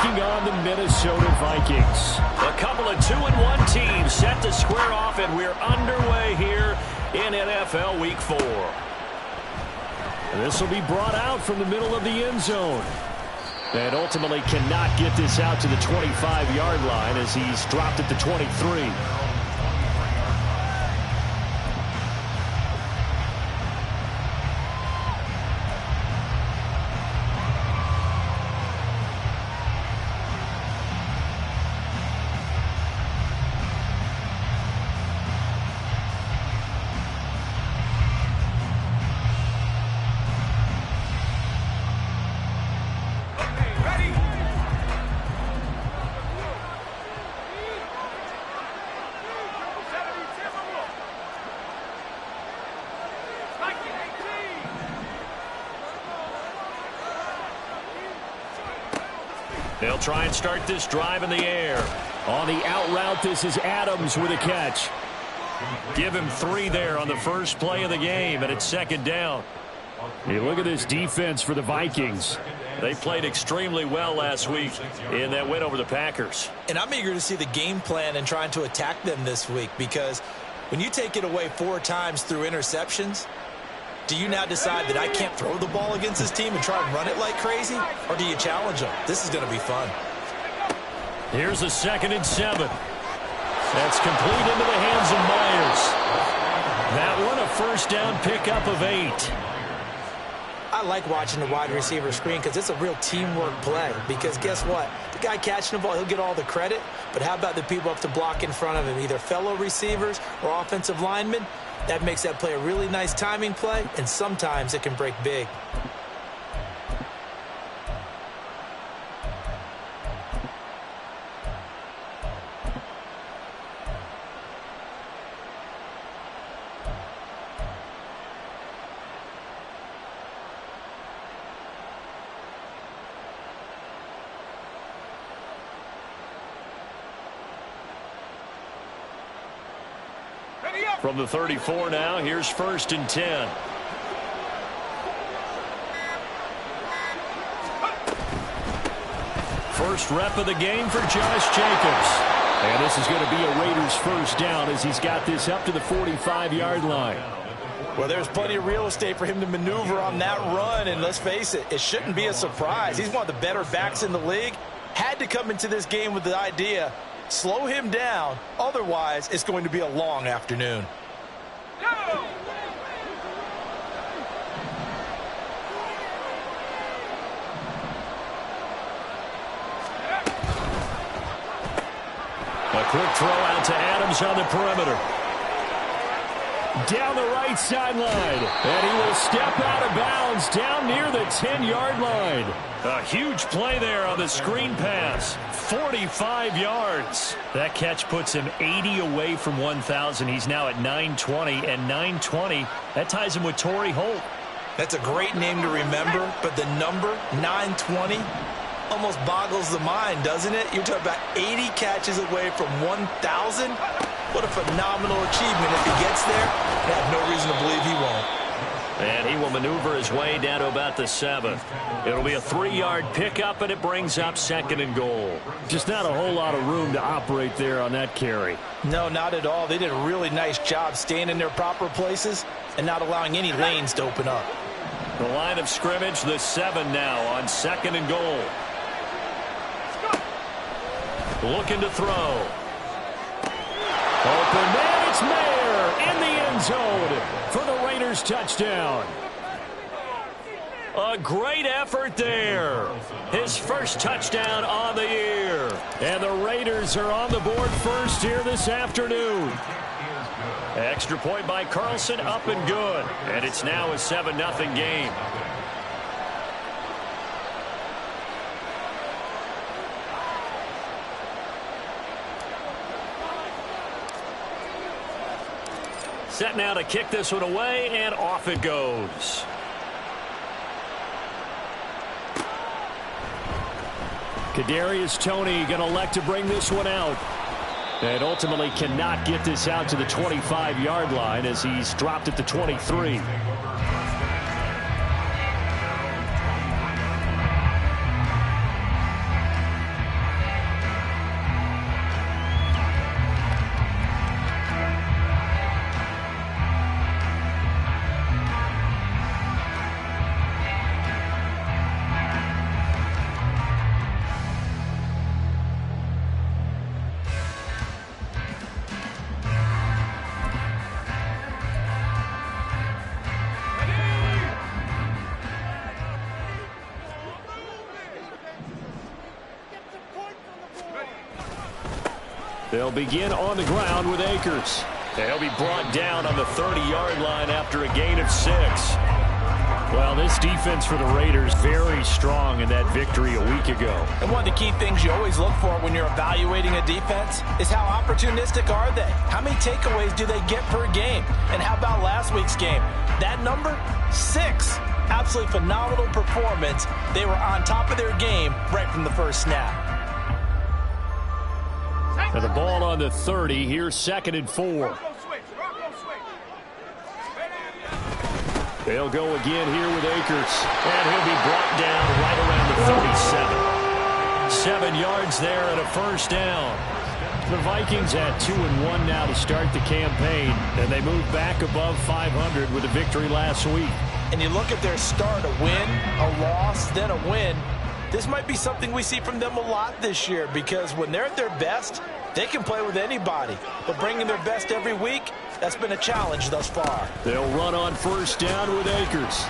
taking on the Minnesota Vikings. A couple of 2-1 teams set to square off, and we're underway here in NFL Week 4. This will be brought out from the middle of the end zone. And ultimately cannot get this out to the 25-yard line as he's dropped at the 23. They'll try and start this drive in the air. On the out route, this is Adams with a catch. Give him 3 there on the first play of the game, and it's second down. Hey, look at this defense for the Vikings. They played extremely well last week in that win over the Packers. And I'm eager to see the game plan and trying to attack them this week, because when you take it away 4 times through interceptions, do you now decide that I can't throw the ball against this team and try and run it like crazy? Or do you challenge them? This is going to be fun. Here's a 2nd and 7. That's complete into the hands of Myers. That one a first down pickup of 8. I like watching the wide receiver screen because it's a real teamwork play. Because guess what? The guy catching the ball, he'll get all the credit. But how about the people up to block in front of him, either fellow receivers or offensive linemen? That makes that play a really nice timing play, and sometimes it can break big. From the 34 now, here's 1st and 10. First rep of the game for Josh Jacobs. And this is going to be a Raiders first down as he's got this up to the 45-yard line. Well, there's plenty of real estate for him to maneuver on that run, and let's face it, it shouldn't be a surprise. He's one of the better backs in the league. Had to come into this game with the idea, slow him down, otherwise it's going to be a long afternoon. A quick throw out to Adams on the perimeter. Down the right sideline, and he will step out of bounds down near the 10-yard line. A huge play there on the screen pass. 45 yards. That catch puts him 80 away from 1,000. He's now at 920, and 920, that ties him with Torrey Holt. That's a great name to remember, but the number, 920, almost boggles the mind, doesn't it? You're talking about 80 catches away from 1,000. What a phenomenal achievement. If he gets there, I have no reason to believe he won't. And he will maneuver his way down to about the 7. It'll be a 3-yard pickup, and it brings up 2nd and goal. Just not a whole lot of room to operate there on that carry. No, not at all. They did a really nice job staying in their proper places and not allowing any lanes to open up. The line of scrimmage, the 7 now on 2nd and goal. Looking to throw. Open man, it's Mayer in the end zone for the Raiders touchdown. A great effort there. His first touchdown on the year. And the Raiders are on the board first here this afternoon. Extra point by Carlson, up and good. And it's now a 7-0 game. Set now to kick this one away, and off it goes. Kadarius Toney going to elect to bring this one out. And ultimately cannot get this out to the 25-yard line as he's dropped at the 23. They'll begin on the ground with Akers. He'll be brought down on the 30-yard line after a gain of 6. Well, this defense for the Raiders very strong in that victory a week ago. And one of the key things you always look for when you're evaluating a defense is how opportunistic are they? How many takeaways do they get per game? And how about last week's game? That number, 6. Absolutely phenomenal performance. They were on top of their game right from the first snap. And the ball on the 30. Here's 2nd and 4. They'll go again here with Akers. And he'll be brought down right around the 37. 7 yards there and a first down. The Vikings at 2-1 now to start the campaign, and they move back above 500 with a victory last week. And you look at their start, a win, a loss, then a win. This might be something we see from them a lot this year, because when they're at their best, they can play with anybody. But bringing their best every week, that's been a challenge thus far. They'll run on first down with Akers.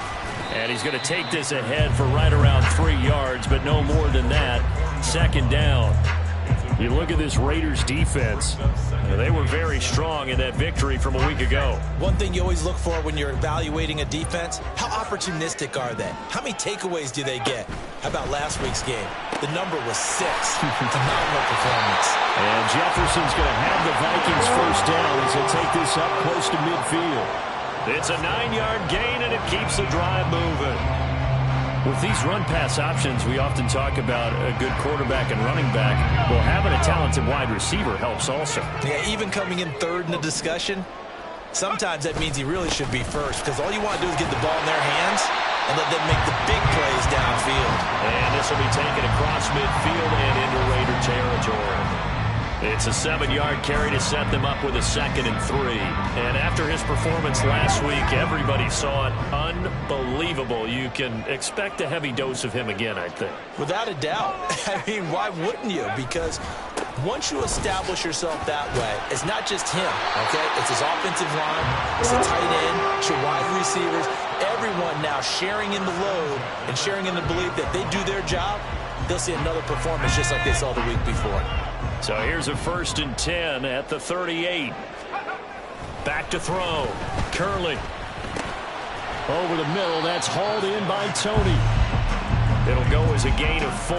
And he's going to take this ahead for right around 3 yards, but no more than that. 2nd down. You look at this Raiders defense. They were very strong in that victory from a week ago. One thing you always look for when you're evaluating a defense, how opportunistic are they? How many takeaways do they get? How about last week's game? The number was 6. Phenomenal performance. And Jefferson's going to have the Vikings first down as they take this up close to midfield. It's a 9-yard gain, and it keeps the drive moving. With these run-pass options, we often talk about a good quarterback and running back. Well, having a talented wide receiver helps also. Yeah, even coming in third in the discussion, sometimes that means he really should be first, because all you want to do is get the ball in their hands and let them make the big plays downfield. And this will be taken across midfield and into Raider territory. It's a 7-yard carry to set them up with a 2nd and 3. And after his performance last week, everybody saw it. Unbelievable. You can expect a heavy dose of him again, I think. Without a doubt. I mean, why wouldn't you? Because once you establish yourself that way, it's not just him, okay? It's his offensive line, it's the tight end, it's your wide receivers, everyone now sharing in the load and sharing in the belief that they do their job, they'll see another performance just like they saw the week before. So here's a 1st and 10 at the 38. Back to throw. Curley. Over the middle, that's hauled in by Tony. It'll go as a gain of 4,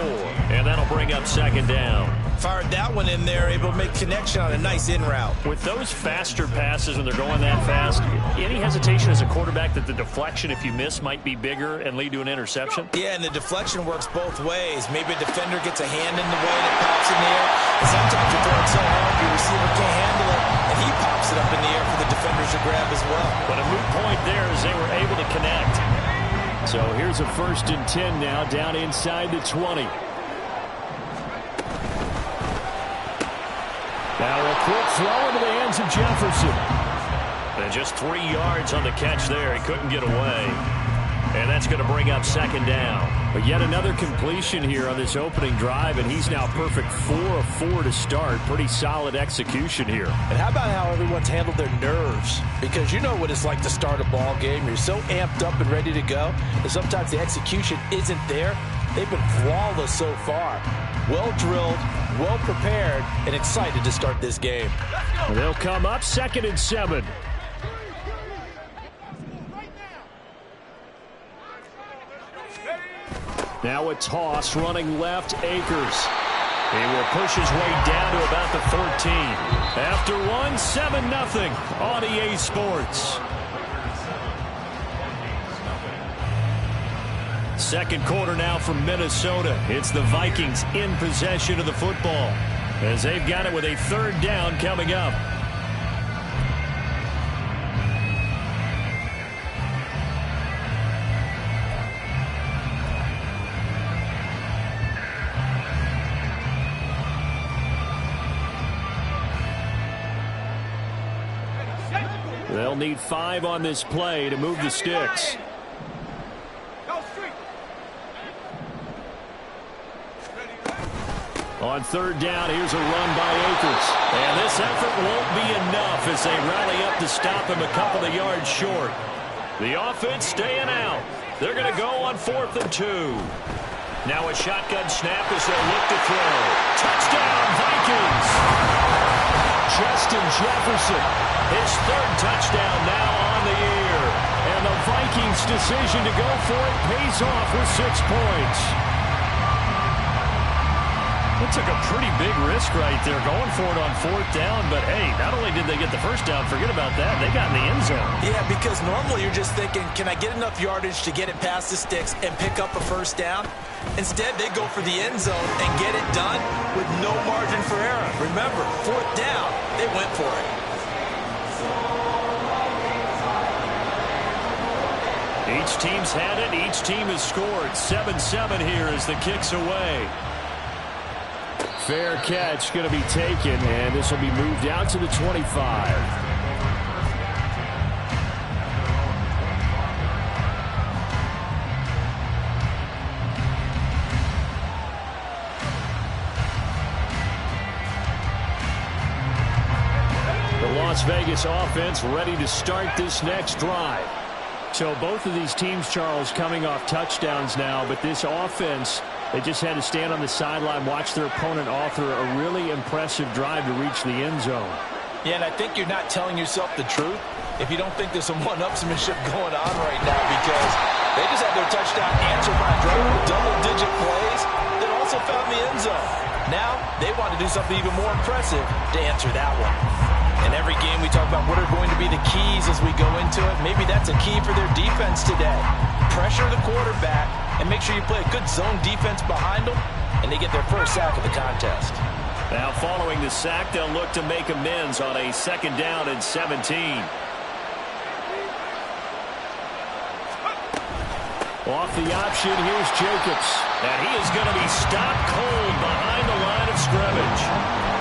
and that'll bring up 2nd down. Fired that one in there, able to make connection on a nice in route. With those faster passes when they're going that fast, any hesitation as a quarterback that the deflection, if you miss, might be bigger and lead to an interception? Yeah, and the deflection works both ways. Maybe a defender gets a hand in the way and it pops in the air. And sometimes you throw it so hard, your receiver can't handle it, and he pops it up in the air for the defenders to grab as well. But a moot point there is they were able to connect. So here's a 1st and 10 now, down inside the 20. Now a quick throw into the hands of Jefferson. And just 3 yards on the catch there. He couldn't get away. And that's going to bring up 2nd down. But yet another completion here on this opening drive, and he's now perfect 4 of 4 to start. Pretty solid execution here. And how about how everyone's handled their nerves? Because you know what it's like to start a ball game. You're so amped up and ready to go, and sometimes the execution isn't there. They've been flawless so far. Well drilled, well prepared, and excited to start this game. They'll come up 2nd and 7. Now a toss running left, Akers. He will push his way down to about the 13. After one, 7-0 on EA Sports. Second quarter now from Minnesota. It's the Vikings in possession of the football as they've got it with a 3rd down coming up. They'll need 5 on this play to move the sticks. On 3rd down, here's a run by Akers. And this effort won't be enough as they rally up to stop him a couple of yards short. The offense staying out. They're going to go on 4th and 2. Now a shotgun snap as they look to throw. Touchdown, Vikings! Justin Jefferson. His third touchdown now on the year. And the Vikings' decision to go for it pays off with 6 points. It took a pretty big risk right there going for it on 4th down. But, hey, not only did they get the first down, forget about that, they got in the end zone. Yeah, because normally you're just thinking, can I get enough yardage to get it past the sticks and pick up a first down? Instead, they go for the end zone and get it done with no margin for error. Remember, 4th down, they went for it. Each team's had it. Each team has scored. 7-7 here as the kick's away. Fair catch going to be taken, and this will be moved out to the 25. The Las Vegas offense ready to start this next drive. So both of these teams, Charles, coming off touchdowns now, but this offense, they just had to stand on the sideline, watch their opponent author a really impressive drive to reach the end zone. Yeah, and I think you're not telling yourself the truth if you don't think there's some one-upsmanship going on right now, because they just had their touchdown answered by a drive with double-digit plays that also found the end zone. Now they want to do something even more impressive to answer that one. In every game we talk about what are going to be the keys as we go into it. Maybe that's a key for their defense today. Pressure the quarterback and make sure you play a good zone defense behind them, and they get their first sack of the contest. Now following the sack, they'll look to make amends on a 2nd down and 17. Off the option, here's Jacobs. And he is going to be stopped cold behind the line of scrimmage.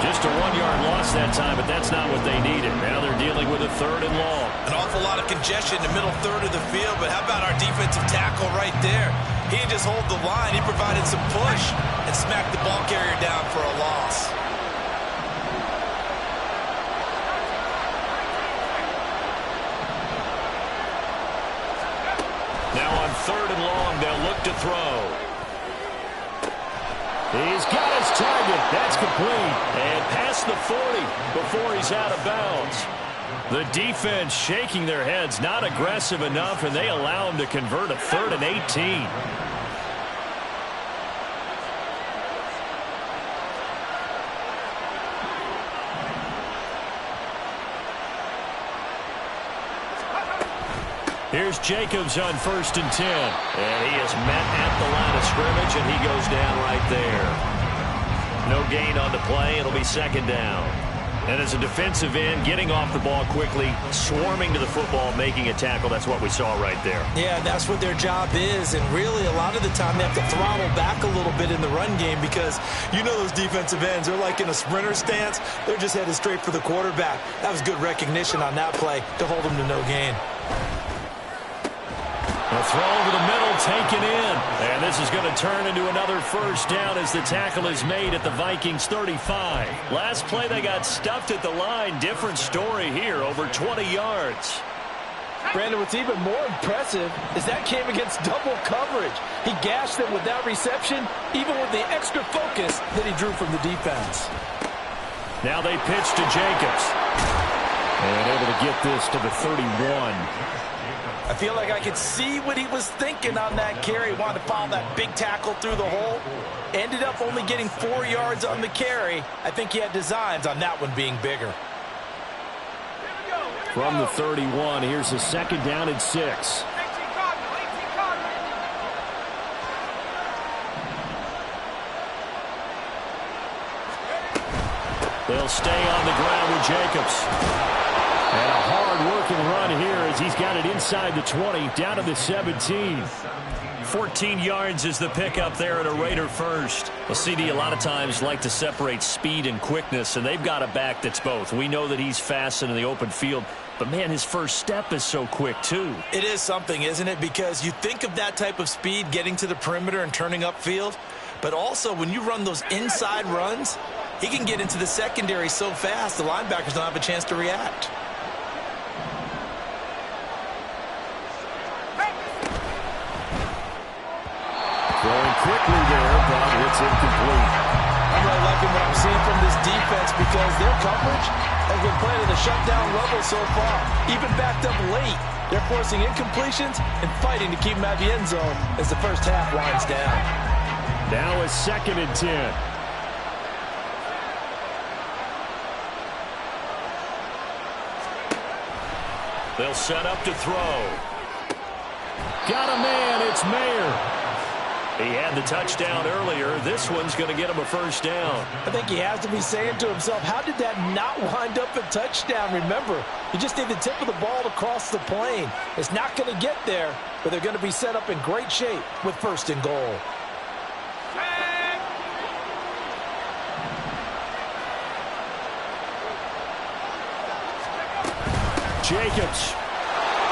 Just a 1-yard loss that time, but that's not what they needed. Now they're dealing with a 3rd and long. An awful lot of congestion in the middle third of the field, but how about our defensive tackle right there? He didn't just hold the line, he provided some push and smacked the ball carrier down for a loss. Now on 3rd and long, they'll look to throw. He's got his target. That's complete. And past the 40 before he's out of bounds. The defense shaking their heads, not aggressive enough, and they allow him to convert a 3rd and 18. Here's Jacobs on 1st and 10. And he is met at the line of scrimmage, and he goes down right there. No gain on the play. It'll be 2nd down. And as a defensive end, getting off the ball quickly, swarming to the football, making a tackle, that's what we saw right there. Yeah, that's what their job is, and really a lot of the time they have to throttle back a little bit in the run game, because you know those defensive ends, they're like in a sprinter stance. They're just headed straight for the quarterback. That was good recognition on that play to hold them to no gain. A throw over the middle, taken in. And this is going to turn into another 1st down as the tackle is made at the Vikings 35. Last play, they got stuffed at the line. Different story here, over 20 yards. Brandon, what's even more impressive is that came against double coverage. He gashed them with that reception, even with the extra focus that he drew from the defense. Now they pitch to Jacobs. And able to get this to the 31. I feel like I could see what he was thinking on that carry. Wanted to follow that big tackle through the hole. Ended up only getting 4 yards on the carry. I think he had designs on that one being bigger. From the 31, here's a 2nd down and 6. They'll stay on the ground with Jacobs. And a hard-working run here as he's got it inside the 20, down to the 17. 14 yards is the pickup there at a Raider 1st. Well, CD, a lot of times like to separate speed and quickness, and they've got a back that's both. We know that he's fast in the open field, but, man, his first step is so quick, too. It is something, isn't it? Because you think of that type of speed getting to the perimeter and turning upfield, but also when you run those inside runs, he can get into the secondary so fast the linebackers don't have a chance to react. Throwing quickly there, but it's incomplete. I'm really liking what I'm seeing from this defense because their coverage been playing at a shutdown level so far. Even backed up late, they're forcing incompletions and fighting to keep them at the end zone as the first half winds down. Now a 2nd and 10. They'll set up to throw. Got a man. It's Mayer. He had the touchdown earlier. This one's going to get him a first down. I think he has to be saying to himself, how did that not wind up a touchdown? Remember, he just did the tip of the ball to cross the plane. It's not going to get there, but they're going to be set up in great shape with 1st and goal. Jacobs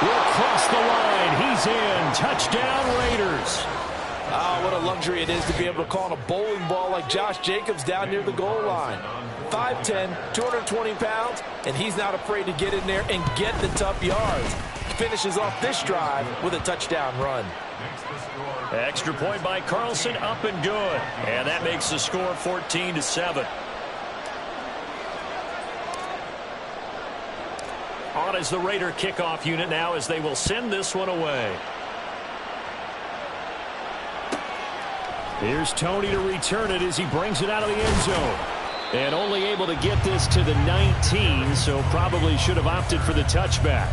will cross the line. He's in. Touchdown, Raiders. Ah, what a luxury it is to be able to call on a bowling ball like Josh Jacobs down near the goal line. 5'10", 220 pounds, and he's not afraid to get in there and get the tough yards. Finishes off this drive with a touchdown run. Extra point by Carlson, up and good. And that makes the score 14-7. On is the Raider kickoff unit now as they will send this one away. Here's Tony to return it as he brings it out of the end zone. And only able to get this to the 19, so probably should have opted for the touchback.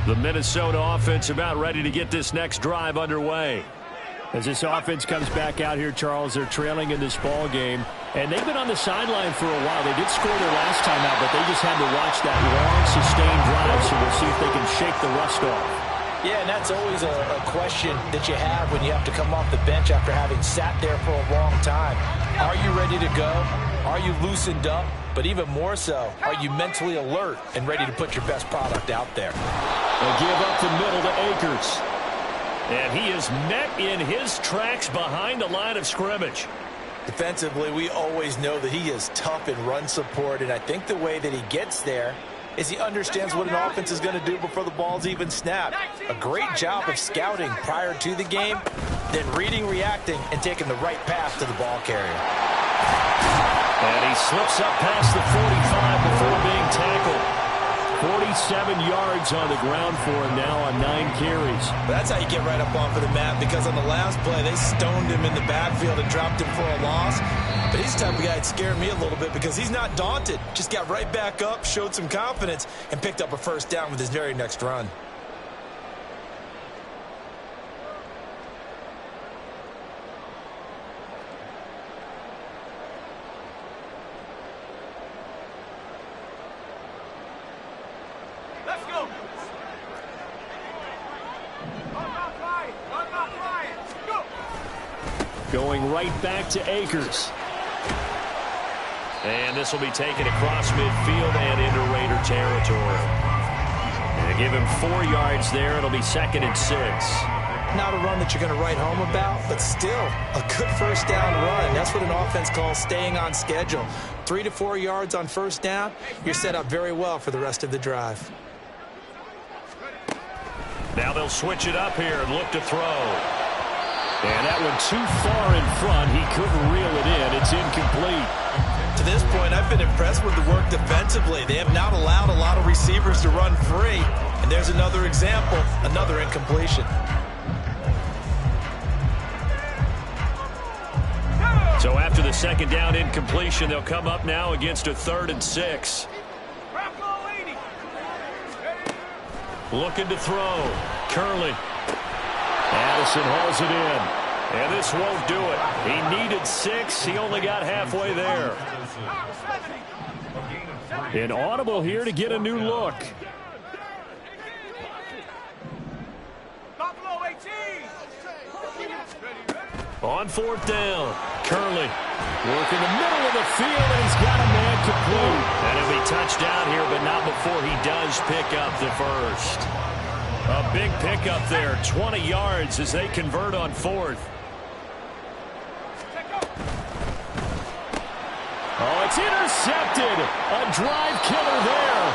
The Minnesota offense about ready to get this next drive underway. As this offense comes back out here, Charles, they're trailing in this ball game. And they've been on the sideline for a while. They did score their last time out, but they just had to watch that long, sustained drive, so we'll see if they can shake the rust off. Yeah, and that's always a question that you have when you have to come off the bench after having sat there for a long time. Are you ready to go? Are you loosened up? But even more so, are you mentally alert and ready to put your best product out there? They'll give up the middle to Akers. And he is met in his tracks behind the line of scrimmage. Defensively, we always know that he is tough in run support, and I think the way that he gets there is he understands what an offense is going to do before the ball's even snapped. A great job of scouting prior to the game, then reading, reacting, and taking the right path to the ball carrier. And he slips up past the 45 before being tackled. 47 yards on the ground for him now on 9 carries. That's how you get right up off of the mat, because on the last play, they stoned him in the backfield and dropped him for a loss. But he's the type of guy that scared me a little bit because he's not daunted. Just got right back up, showed some confidence, and picked up a first down with his very next run. Going right back to Akers. And this will be taken across midfield and into Raider territory. And they give him 4 yards there. It'll be 2nd and 6. Not a run that you're going to write home about, but still a good first down run. That's what an offense calls staying on schedule. 3 to 4 yards on first down. You're set up very well for the rest of the drive. Now they'll switch it up here and look to throw. And that one too far in front. He couldn't reel it in. It's incomplete. To this point, I've been impressed with the work defensively. They have not allowed a lot of receivers to run free. And there's another example, another incompletion. So after the 2nd down incompletion, they'll come up now against a 3rd and 6. Looking to throw. Curley. Addison hauls it in. And this won't do it. He needed 6. He only got halfway there. An audible here to get a new look. On 4th down. Curley. Working the middle of the field, and he's got a man complete. And he'll be touchdown here, but not before he does pick up the first. A big pickup there, 20 yards as they convert on 4th. Oh, it's intercepted. A drive killer there.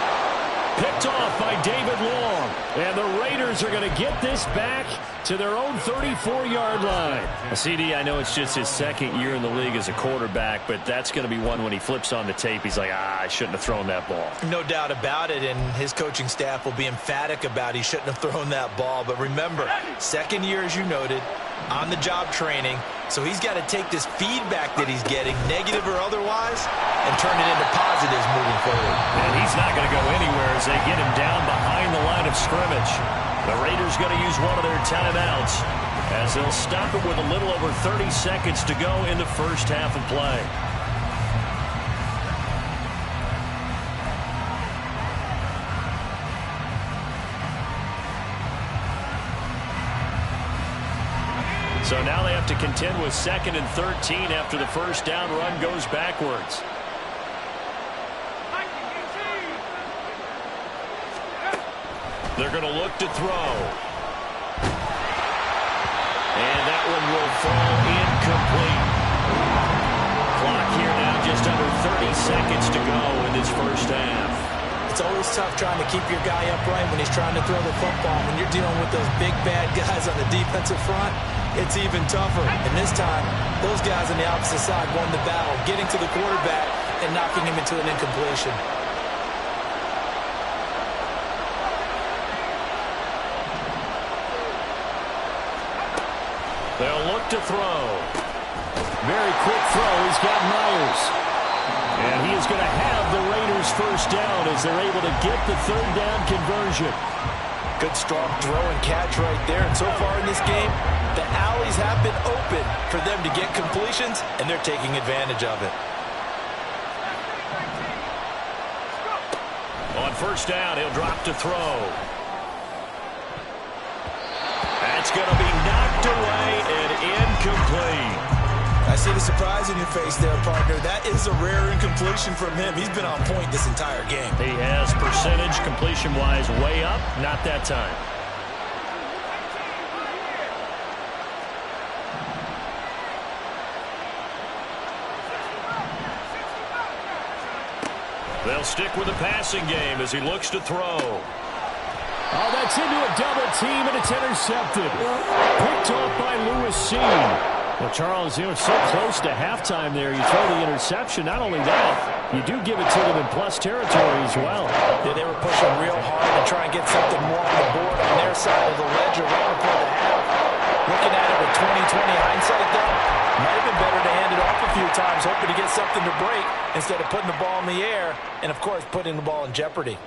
Picked off by David Long. And the Raiders are going to get this back to their own 34-yard line. CD, I know it's just his second year in the league as a quarterback, but that's going to be one when he flips on the tape, he's like, I shouldn't have thrown that ball. No doubt about it, and his coaching staff will be emphatic about he shouldn't have thrown that ball. But remember, second year, as you noted, on-the-job training, so he's got to take this feedback that he's getting, negative or otherwise, and turn it into positives moving forward. And he's not going to go anywhere as they get him down behind the line of scrimmage. The Raiders going to use one of their timeouts as they'll stop it with a little over 30 seconds to go in the first half of play. So now they have to contend with 2nd and 13 after the first down run goes backwards. They're going to look to throw. And that one will fall incomplete. Clock here now just under 30 seconds to go in this first half. It's always tough trying to keep your guy upright when he's trying to throw the football. When you're dealing with those big, bad guys on the defensive front, it's even tougher. And this time, those guys on the opposite side won the battle, getting to the quarterback and knocking him into an incompletion. They'll look to throw. Very quick throw. He's got Myers. And he is going to have the Raiders first down as they're able to get the third down conversion. Good strong throw and catch right there. And so far in this game, the alleys have been open for them to get completions, and they're taking advantage of it. On first down, he'll drop to throw. That's going to be knocked away and incomplete. I see the surprise in your face there, partner. That is a rare incompletion from him. He's been on point this entire game. He has percentage completion-wise way up, not that time. They'll stick with the passing game as he looks to throw. Oh, that's into a double team, and it's intercepted. Picked off by Lewis Cine. Well, Charles, it's so close to halftime there. You throw the interception. Not only that, you do give it to them in plus territory as well. Yeah, they were pushing real hard to try and get something more on the board on their side of the ledger right before the half. Looking at it with 20/20 hindsight, though, might have been better to hand it off a few times, hoping to get something to break instead of putting the ball in the air and, of course, putting the ball in jeopardy.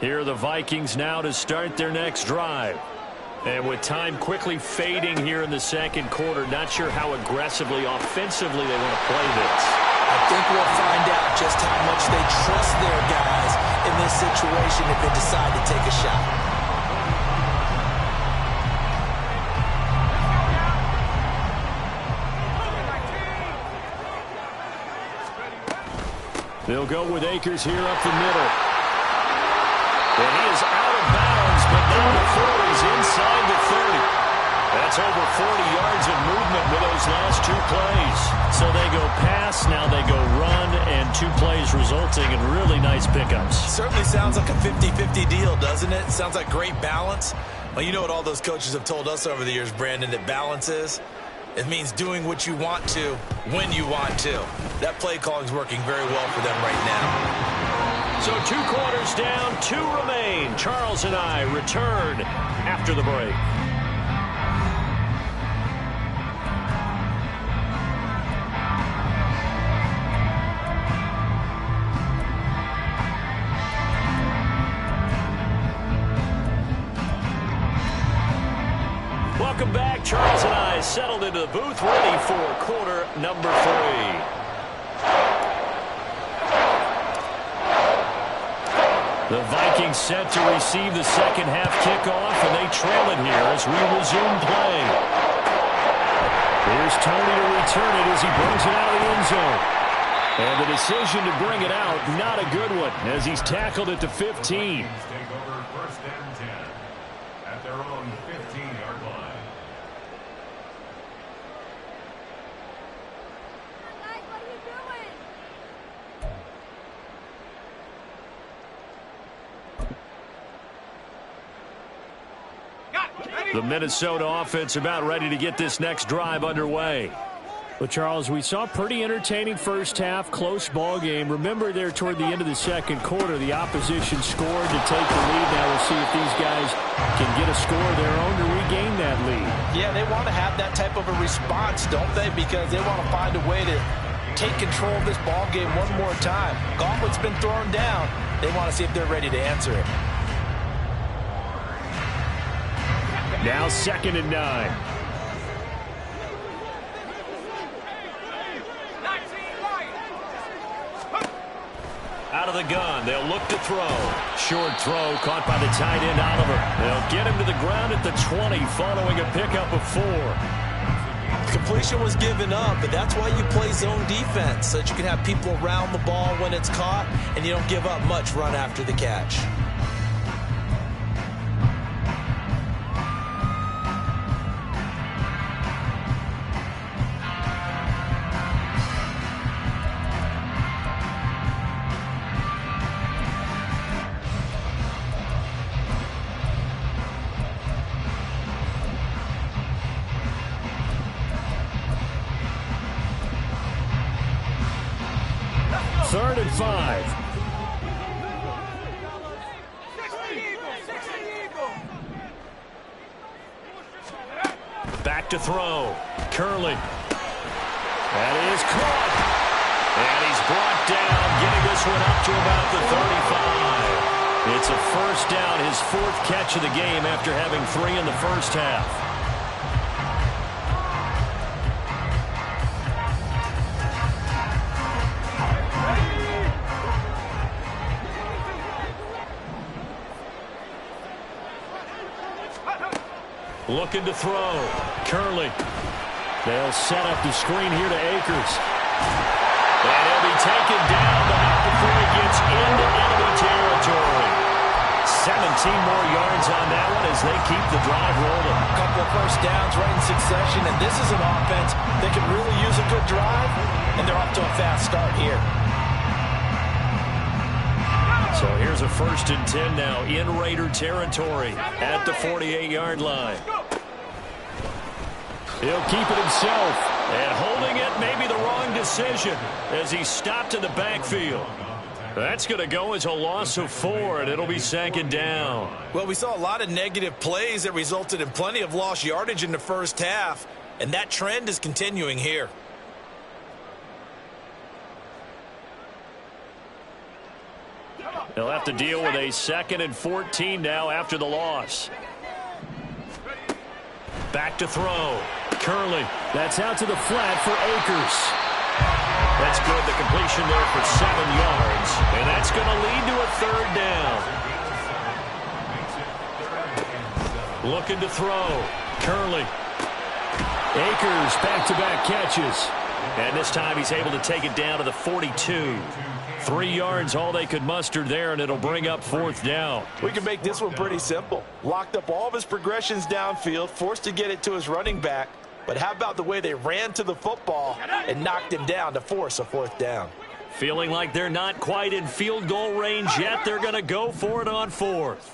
Here are the Vikings now to start their next drive. And with time quickly fading here in the second quarter, not sure how aggressively, offensively they want to play this. I think we'll find out just how much they trust their guys in this situation if they decide to take a shot. They'll go with Akers here up the middle. And he is out of bounds, but not before he's inside the 30. That's over 40 yards of movement with those last two plays. So they go pass, now they go run, and 2 plays resulting in really nice pickups. Certainly sounds like a 50-50 deal, doesn't it? Sounds like great balance. Well, you know what all those coaches have told us over the years, Brandon, that balance is? It means doing what you want to, when you want to. That play calling is working very well for them right now. So 2 quarters down, 2 remain. Charles and I return after the break. Welcome back. Charles and I settled into the booth, ready for quarter number 3. The Vikings set to receive the second half kickoff, and they trail it here as we resume play. Here's Tony to return it as he brings it out of the end zone. And the decision to bring it out, not a good one, as he's tackled it to 15. Take over first and 10 at their own 15-yard line. The Minnesota offense about ready to get this next drive underway. Well, Charles, we saw a pretty entertaining first half, close ball game. Remember there toward the end of the second quarter, the opposition scored to take the lead. Now we'll see if these guys can get a score of their own to regain that lead. Yeah, they want to have that type of a response, don't they? Because they want to find a way to take control of this ball game one more time. Gauntlet's been thrown down. They want to see if they're ready to answer it. Now 2nd and 9. Out of the gun, they'll look to throw. Short throw caught by the tight end, Oliver. They'll get him to the ground at the 20 following a pickup of 4. Completion was given up, but that's why you play zone defense, so that you can have people around the ball when it's caught, and you don't give up much run after the catch. Third and 5. Back to throw. Curley. That is caught. And he's brought down, getting this one up to about the 35. It's a first down, his 4th catch of the game after having 3 in the first half. Looking to throw. Curley. They'll set up the screen here to Akers. And he'll be taken down, but not before he gets into enemy territory. 17 more yards on that one as they keep the drive rolling. A couple of first downs right in succession, and this is an offense that can really use a good drive, and they're off to a fast start here. So here's a 1st and 10 now in Raider territory at the 48-yard line. He'll keep it himself. And holding it may be the wrong decision as he stopped in the backfield. That's going to go as a loss of 4, and it'll be 2nd down. Well, we saw a lot of negative plays that resulted in plenty of lost yardage in the first half, and that trend is continuing here. They'll have to deal with a 2nd and 14 now after the loss. Back to throw. Curley. That's out to the flat for Akers. That's good. The completion there for 7 yards. And that's going to lead to a 3rd down. Looking to throw. Curley. Akers back-to-back catches. And this time he's able to take it down to the 42. 3 yards, all they could muster there, and it'll bring up 4th down. We can make this one pretty simple. Locked up all of his progressions downfield, forced to get it to his running back. But how about the way they ran to the football and knocked him down to force a 4th down? Feeling like they're not quite in field goal range yet. They're going to go for it on 4th.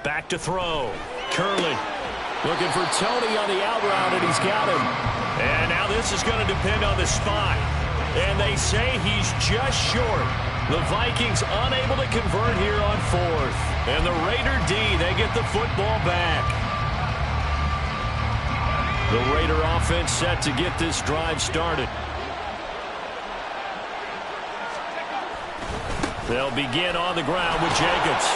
Back to throw. Curley. Looking for Tony on the out route, and he's got him. And now this is going to depend on the spot. And they say he's just short. The Vikings unable to convert here on 4th. And the Raider D, they get the football back. The Raider offense set to get this drive started. They'll begin on the ground with Jacobs.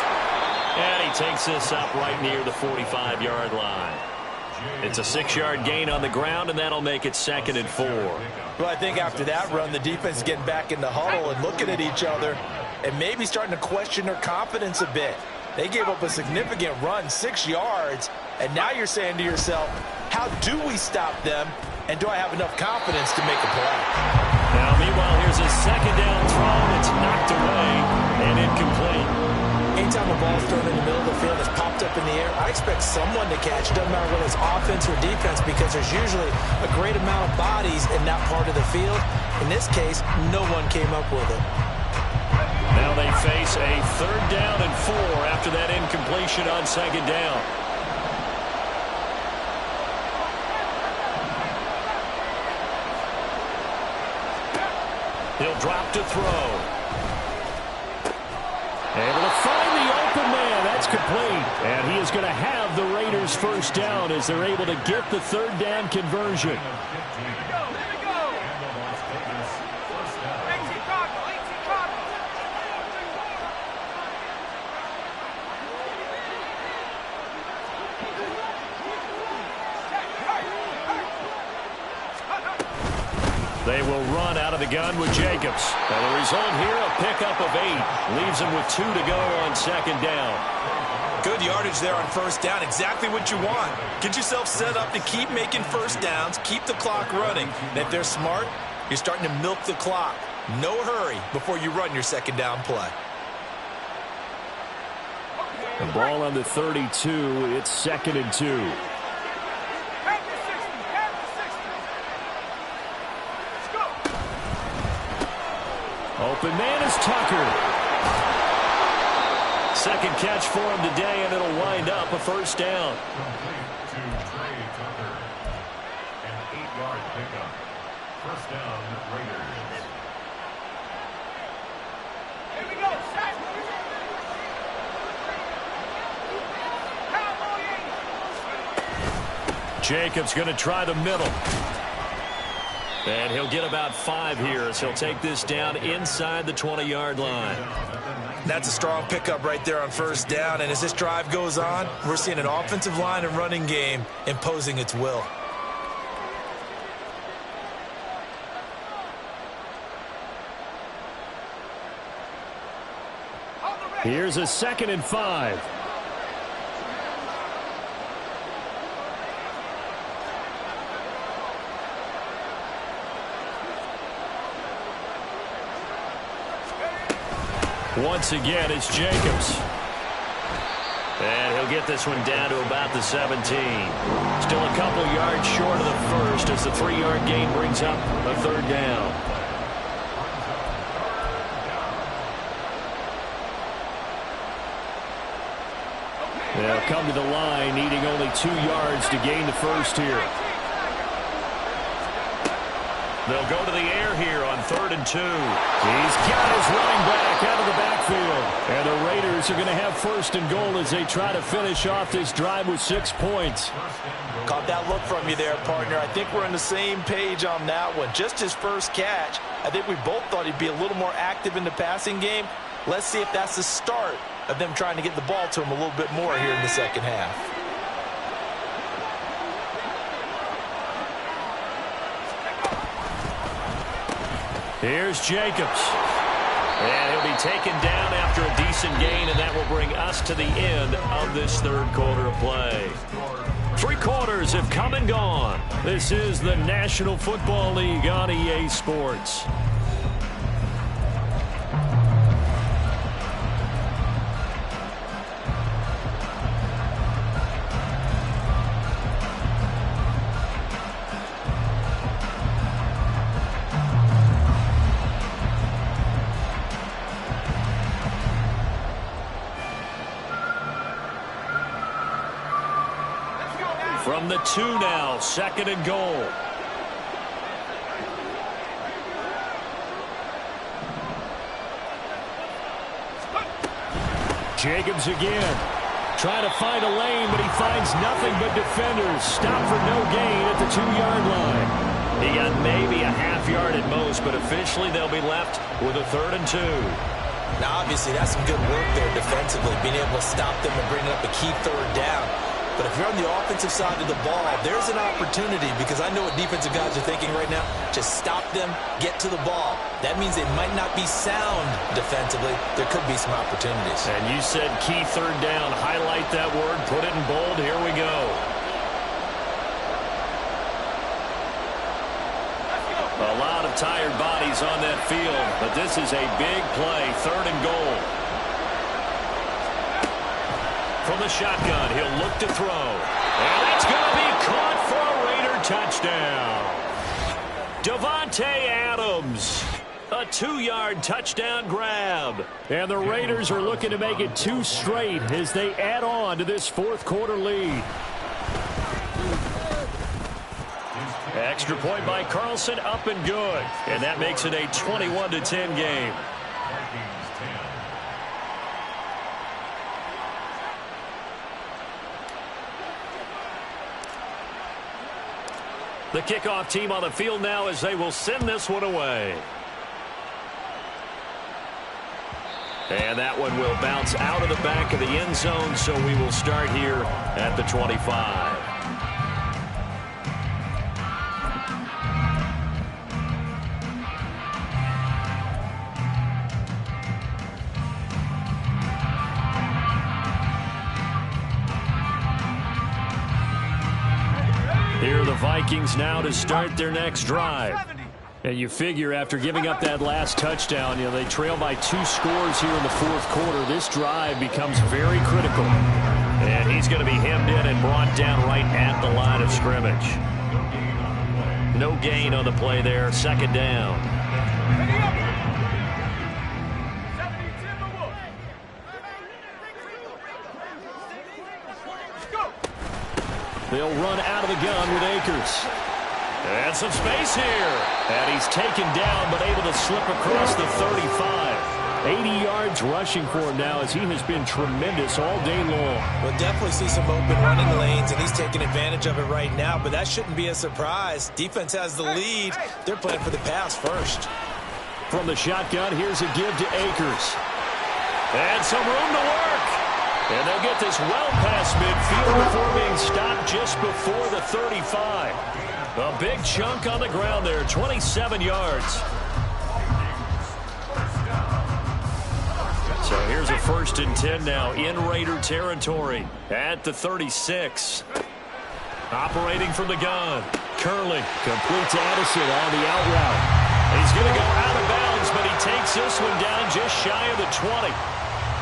And he takes this up right near the 45-yard line. It's a 6-yard gain on the ground, and that'll make it 2nd and 4. Well, I think after that run, the defense is getting back in the huddle and looking at each other and maybe starting to question their confidence a bit. They gave up a significant run, 6 yards, and now you're saying to yourself, how do we stop them, and do I have enough confidence to make a play? Now, meanwhile, here's a 2nd down throw that's knocked away and incomplete. Anytime a ball's thrown in the middle of the field, it's popped up in the air, I expect someone to catch. It doesn't matter whether it's offense or defense, because there's usually a great amount of bodies in that part of the field. In this case, no one came up with it. Now they face a 3rd down and 4 after that incompletion on 2nd down. He'll drop to throw. Able to find the open man. That's complete. And he is going to have the Raiders 1st down as they're able to get the 3rd down conversion. They will run out of the gun with Jacobs. And the result here, a pickup of 8. Leaves them with 2 to go on 2nd down. Good yardage there on 1st down. Exactly what you want. Get yourself set up to keep making 1st downs, keep the clock running. And if they're smart, you're starting to milk the clock. No hurry before you run your 2nd down play. The ball on the 32. It's 2nd and 2. Open man is Tucker. 2nd catch for him today, and it'll wind up a 1st down. Complete to Trey Tucker. An 8-yard pickup. 1st down, Raiders. Here we go, set. Jacobs going to try the middle. And he'll get about 5 here as he'll take this down inside the 20-yard line. That's a strong pickup right there on 1st down. And as this drive goes on, we're seeing an offensive line and running game imposing its will. Here's a 2nd and 5. Once again, it's Jacobs. And he'll get this one down to about the 17. Still a couple yards short of the 1st as the 3-yard gain brings up a 3rd down. They'll come to the line, needing only 2 yards to gain the 1st here. They'll go to the air here on 3rd and 2. He's got his running back out of the backfield. And the Raiders are going to have 1st and goal as they try to finish off this drive with 6 points. Caught that look from you there, partner. I think we're on the same page on that one. Just his 1st catch. I think we both thought he'd be a little more active in the passing game. Let's see if that's the start of them trying to get the ball to him a little bit more here in the 2nd half. Here's Jacobs. And he'll be taken down after a decent gain, and that will bring us to the end of this 3rd quarter of play. 3 quarters have come and gone. This is the National Football League on EA Sports. From the 2 now, 2nd and goal. Jacobs again. Trying to find a lane, but he finds nothing but defenders. Stop for no gain at the 2-yard line. He got maybe a half yard at most, but officially they'll be left with a 3rd and 2. Now, obviously, that's some good work there defensively, being able to stop them and bring up a key 3rd down. But if you're on the offensive side of the ball, there's an opportunity, because I know what defensive guys are thinking right now. Just stop them, get to the ball. That means they might not be sound defensively. There could be some opportunities. And you said key 3rd down. Highlight that word. Put it in bold. Here we go. A lot of tired bodies on that field, but this is a big play. 3rd and goal. From the shotgun, he'll look to throw. And it's going to be caught for a Raider touchdown. Davante Adams. A 2-yard touchdown grab. And the Raiders are looking to make it 2 straight as they add on to this fourth-quarter lead. Extra point by Carlson, up and good. And that makes it a 21-10 game. The kickoff team on the field now as they will send this one away. And that one will bounce out of the back of the end zone, so we will start here at the 25. Here are the Vikings now to start their next drive. And you figure after giving up that last touchdown, they trail by 2 scores here in the fourth quarter. This drive becomes very critical. And he's going to be hemmed in and brought down right at the line of scrimmage. No gain on the play there. Second down. They'll run out of the gun with Akers. And some space here. And he's taken down, but able to slip across the 35. 80 yards rushing for him now as he has been tremendous all day long. We'll definitely see some open running lanes, and he's taking advantage of it right now, but that shouldn't be a surprise. Defense has the lead. They're playing for the pass first. From the shotgun, here's a give to Akers. And some room to work. And they'll get this well past midfield before being stopped just before the 35. A big chunk on the ground there, 27 yards. So here's a 1st and 10 now in Raider territory at the 36. Operating from the gun. Curley complete to Addison on the out route. He's going to go out of bounds, but he takes this one down just shy of the 20.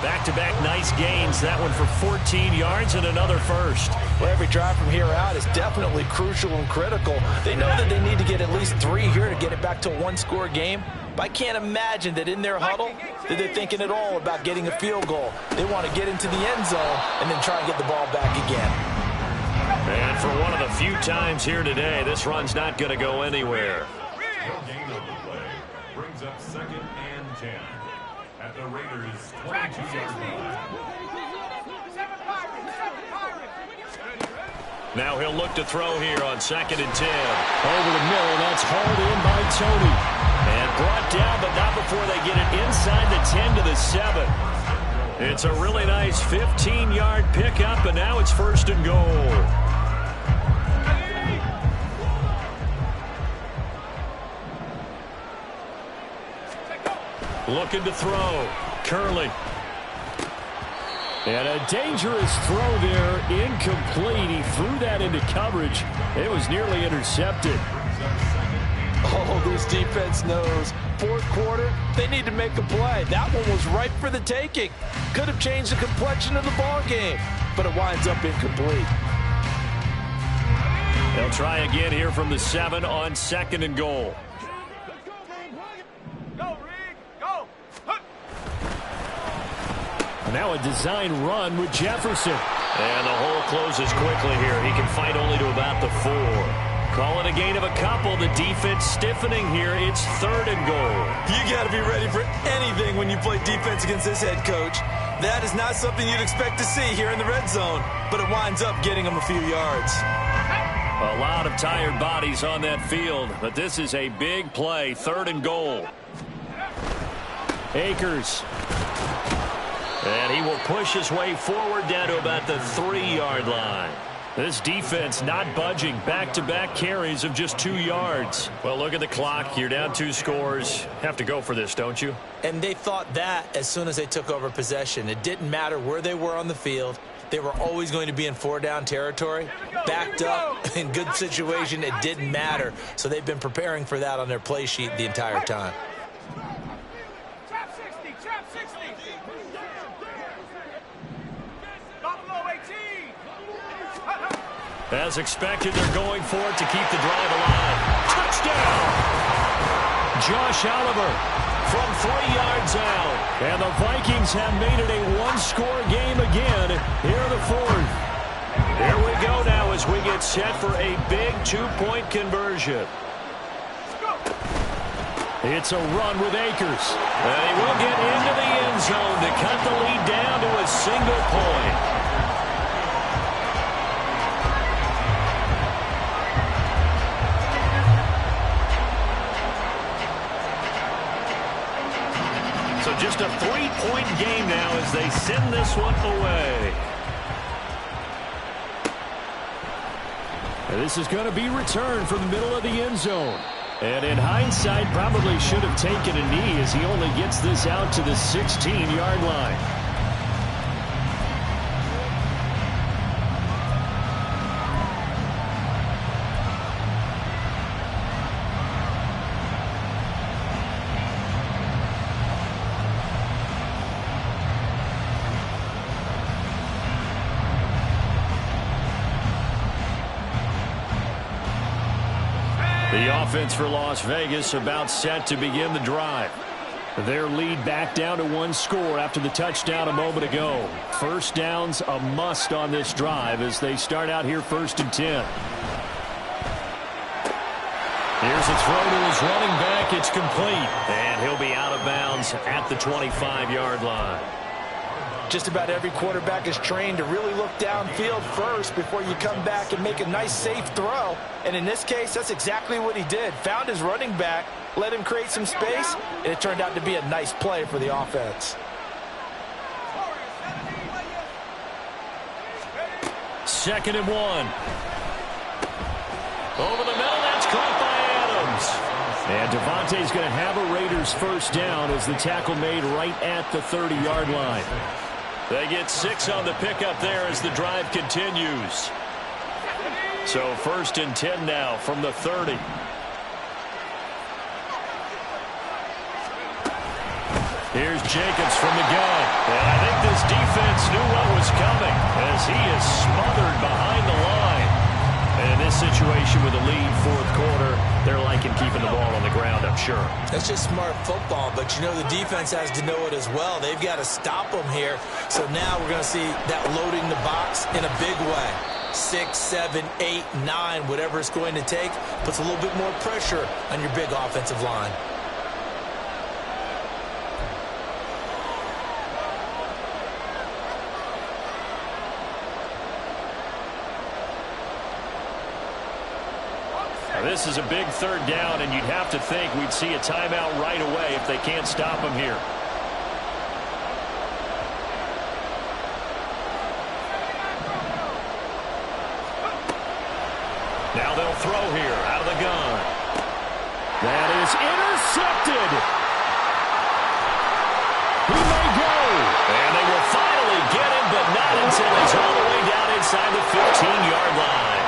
Back-to-back nice gains. That one for 14 yards and another first. Well, every drive from here out is definitely crucial and critical. They know that they need to get at least 3 here to get it back to a 1-score game. But I can't imagine that in their huddle that they're thinking at all about getting a field goal. They want to get into the end zone and then try and get the ball back again. And for one of the few times here today, this run's not going to go anywhere. No gain on the play. Brings up 2nd and 10. At the Raiders' 22-yard line. Now he'll look to throw here on 2nd and 10. Over the middle, that's hauled in by Tony. And brought down, but not before they get it inside the 10 to the 7. It's a really nice 15-yard pickup, and now it's 1st and goal. Looking to throw. Curley. And a dangerous throw there. Incomplete. He threw that into coverage. It was nearly intercepted. Oh, this defense knows. Fourth quarter, they need to make a play. That one was ripe for the taking. Could have changed the complexion of the ball game, but it winds up incomplete. They'll try again here from the 7 on 2nd and goal. Now a design run with Jefferson. And the hole closes quickly here. He can fight only to about the 4. Call it a gain of a couple. The defense stiffening here. It's 3rd and goal. You got to be ready for anything when you play defense against this head coach. That is not something you'd expect to see here in the red zone, but it winds up getting him a few yards. A lot of tired bodies on that field, but this is a big play. 3rd and goal. Akers. And he will push his way forward down to about the 3-yard line. This defense not budging. Back-to-back carries of just 2 yards. Well, look at the clock. You're down 2 scores. Have to go for this, don't you? And they thought that as soon as they took over possession. It didn't matter where they were on the field. They were always going to be in 4-down territory. Backed up, in good situation, it didn't matter. So they've been preparing for that on their play sheet the entire time. As expected, they're going for it to keep the drive alive. Touchdown! Josh Oliver from 3 yards out. And the Vikings have made it a one-score game again here in the fourth. Here we go now as we get set for a big two-point conversion. It's a run with Akers. And he will get into the end zone to cut the lead down to a single point. So just a 3-point game now as they send this one away. And this is going to be returned from the middle of the end zone. And in hindsight, probably should have taken a knee as he only gets this out to the 16-yard line. The offense for Las Vegas about set to begin the drive. Their lead back down to 1 score after the touchdown a moment ago. First down's a must on this drive as they start out here 1st and 10. Here's a throw to his running back. It's complete. And he'll be out of bounds at the 25-yard line. Just about every quarterback is trained to really look downfield first before you come back and make a nice, safe throw. And in this case, that's exactly what he did. Found his running back, let him create some space, and it turned out to be a nice play for the offense. 2nd and 1. Over the middle, that's caught by Adams. And Devontae's going to have a Raiders first down as the tackle made right at the 30-yard line. They get 6 on the pickup there as the drive continues. So 1st and 10 now from the 30. Here's Jacobs from the gun. And I think this defense knew what was coming as he is smothered behind the line. And in this situation with a lead 4th quarter, they're liking keeping the ball on the ground, I'm sure. That's just smart football, but you know the defense has to know it as well. They've got to stop them here. So now we're going to see that loading the box in a big way. 6, 7, 8, 9, whatever it's going to take, puts a little bit more pressure on your big offensive line. This is a big 3rd down, and you'd have to think we'd see a timeout right away if they can't stop him here. Now they'll throw here out of the gun. That is intercepted. He may go. And they will finally get him, but not until he's all the way down inside the 15-yard line.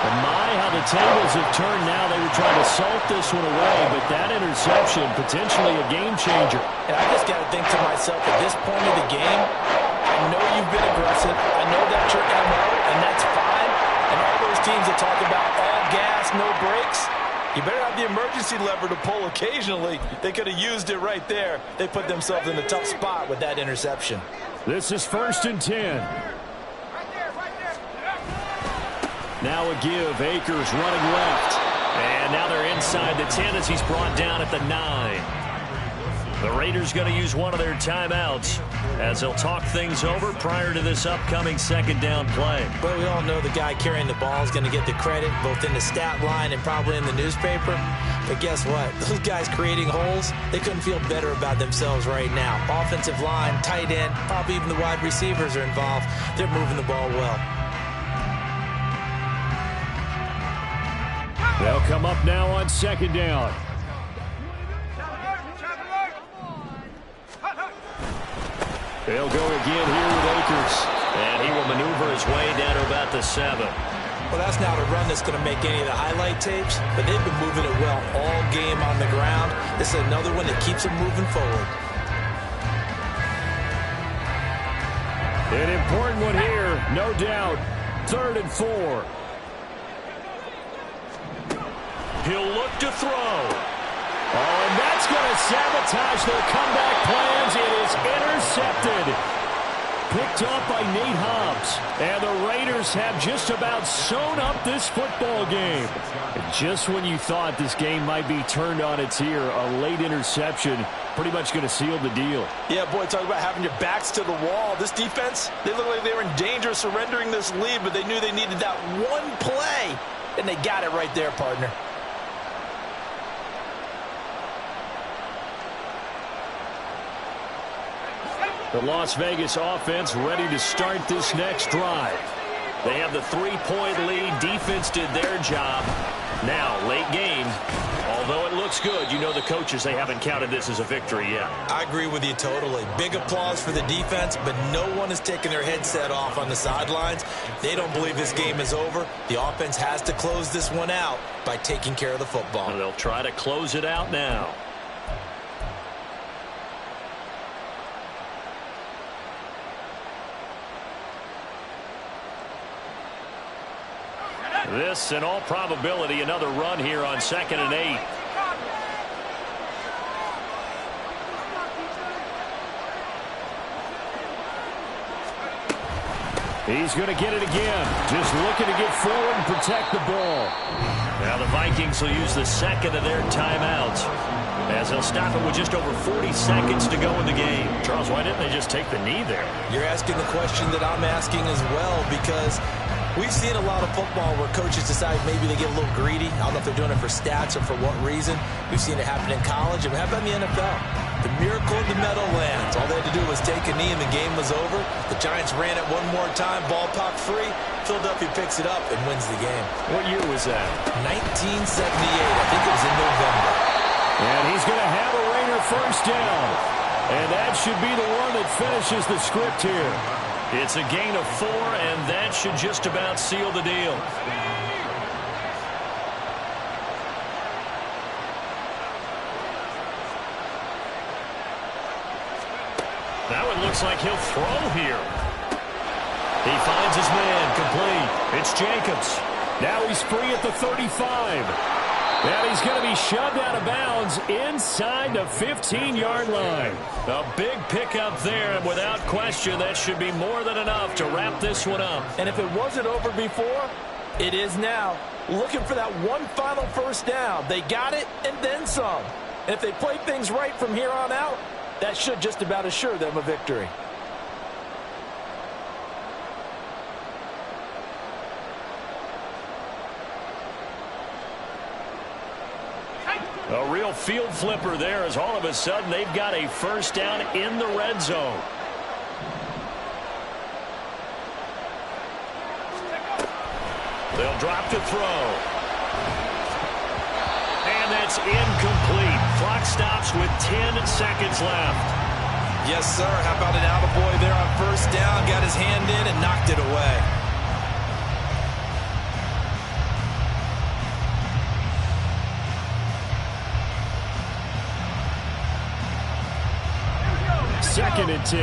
And my, how the tables have turned now. They were trying to salt this one away, but that interception, potentially a game changer. And I just got to think to myself, at this point of the game, I know you've been aggressive. I know that's your MO, and that's fine. And all those teams that talk about all gas, no brakes, you better have the emergency lever to pull occasionally. They could have used it right there. They put themselves in a tough spot with that interception. This is 1st and 10. Now a give. Akers running left. And now they're inside the 10 as he's brought down at the 9. The Raiders going to use one of their timeouts as they'll talk things over prior to this upcoming 2nd down play. But we all know the guy carrying the ball is going to get the credit both in the stat line and probably in the newspaper. But guess what? Those guys creating holes, they couldn't feel better about themselves right now. Offensive line, tight end, probably even the wide receivers are involved. They're moving the ball well. They'll come up now on 2nd down. They'll go again here with Akers. And he will maneuver his way down to about the 7. Well, that's not a run that's going to make any of the highlight tapes, but they've been moving it well all game on the ground. This is another one that keeps them moving forward. An important one here, no doubt. 3rd and 4. He'll look to throw. Oh, and that's going to sabotage their comeback plans. It is intercepted. Picked off by Nate Hobbs. And the Raiders have just about sewn up this football game. And just when you thought this game might be turned on its ear, a late interception pretty much going to seal the deal. Yeah, boy, talk about having your backs to the wall. This defense, they look like they were in danger of surrendering this lead, but they knew they needed that one play, and they got it right there, partner. The Las Vegas offense ready to start this next drive. They have the 3-point lead. Defense did their job. Now, late game, although it looks good, you know the coaches, they haven't counted this as a victory yet. I agree with you totally. Big applause for the defense, but no one is taking their headset off on the sidelines. They don't believe this game is over. The offense has to close this one out by taking care of the football. And they'll try to close it out now. This, in all probability, another run here on 2nd and 8. He's going to get it again. Just looking to get forward and protect the ball. Now the Vikings will use the second of their timeouts, as they'll stop it with just over 40 seconds to go in the game. Charles, why didn't they just take the knee there? You're asking the question that I'm asking as well, because we've seen a lot of football where coaches decide maybe they get a little greedy. I don't know if they're doing it for stats or for what reason. We've seen it happen in college, and how about in the NFL? The miracle of the Meadowlands. All they had to do was take a knee, and the game was over. The Giants ran it one more time, ball popped free. Philadelphia picks it up and wins the game. What year was that? 1978. I think it was in November. And he's going to have a Raider first down. And that should be the one that finishes the script here. It's a gain of 4, and that should just about seal the deal. Now it looks like he'll throw here. He finds his man, complete. It's Jacobs. Now he's free at the 35. And he's going to be shoved out of bounds inside the 15-yard line. A big pickup there, and without question, that should be more than enough to wrap this one up. And if it wasn't over before, it is now. Looking for that one final first down. They got it and then some. And if they play things right from here on out, that should just about assure them a victory. A real field flipper there, as all of a sudden they've got a first down in the red zone. They'll drop to throw. And that's incomplete. Clock stops with 10 seconds left. Yes, sir. How about an attaboy there on first down? Got his hand in and knocked it away. Second and 10.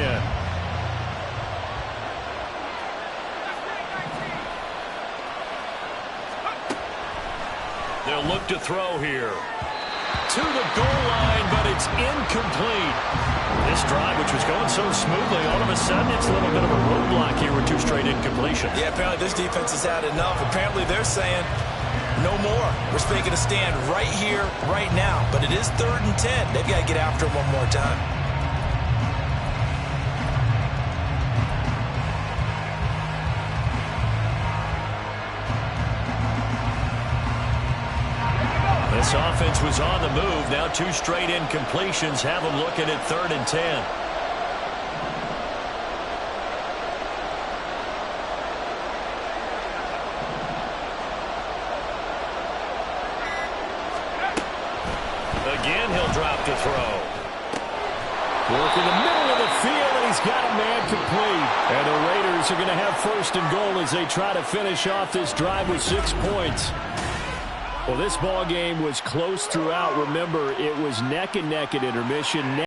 They'll look to throw here. To the goal line, but it's incomplete. This drive, which was going so smoothly, all of a sudden it's a little bit of a roadblock here with 2 straight incompletions. Yeah, apparently this defense has had enough. Apparently they're saying no more. We're making a stand right here, right now. But it is 3rd and 10. They've got to get after him one more time. This offense was on the move. Now 2 straight incompletions have them looking at 3rd and 10. Again, he'll drop to throw. Work in the middle of the field, and he's got a man complete. And the Raiders are going to have 1st and goal as they try to finish off this drive with 6 points. Well, this ball game was close throughout. Remember, it was neck and neck at intermission.